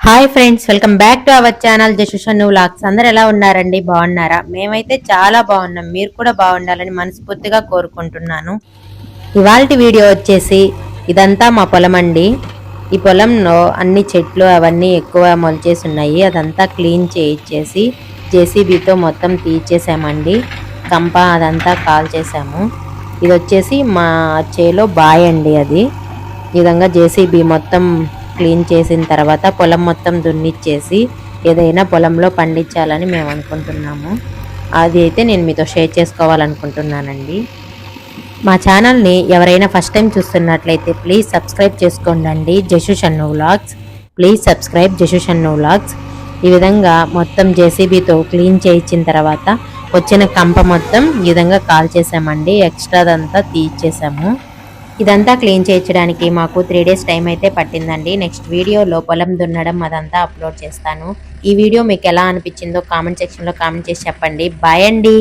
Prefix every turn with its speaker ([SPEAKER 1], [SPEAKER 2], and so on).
[SPEAKER 1] Hi friends, welcome back to our channel జషుషన్ను vlogs. అందరు ఎలా ఉన్నారండి? బాగున్నారా? మేమైతే చాలా బాగున్నాం. మీరు కూడా బాగుండాలని మనస్ఫూర్తిగా కోరుకుంటున్నాను. ఇవాల్టి వీడియో వచ్చేసి ఇదంతా మా పొలం అండి. ఈ పొలంలో అన్ని చెట్లు అవన్నీ ఎక్కువ మొలిచేసి ఉన్నాయి. అదంతా క్లీన్ చేయించేసి జేసీబీతో మొత్తం తీసేసామండి. కంప అదంతా కాల్ చేసాము. ఇది వచ్చేసి మా చేలో బాయ్ అండి. అది ఈ విధంగా జేసీబీ మొత్తం క్లీన్ చేసిన తర్వాత పొలం మొత్తం దున్నిచ్చేసి ఏదైనా పొలంలో పండించాలని మేము అనుకుంటున్నాము. అది అయితే నేను మీతో షేర్ చేసుకోవాలనుకుంటున్నానండి. మా ఛానల్ని ఎవరైనా ఫస్ట్ టైం చూస్తున్నట్లయితే ప్లీజ్ సబ్స్క్రైబ్ చేసుకోండి. జషుషన్ను వ్లాగ్స్, ప్లీజ్ సబ్స్క్రైబ్ జషుషన్ను వ్లాగ్స్. ఈ విధంగా మొత్తం జేసీబీతో క్లీన్ చేయించిన తర్వాత వచ్చిన కంప మొత్తం ఈ విధంగా కాల్ చేసామండి. ఎక్స్ట్రాదంతా తీసేసాము. ఇదంతా క్లీన్ చేయించడానికి మాకు 3 days టైం అయితే పట్టిందండి. నెక్స్ట్ వీడియోలో పొలం దున్నడం అదంతా అప్లోడ్ చేస్తాను. ఈ వీడియో మీకు ఎలా అనిపించిందో కామెంట్ సెక్షన్లో కామెంట్ చేసి చెప్పండి. బాయ్ అండి.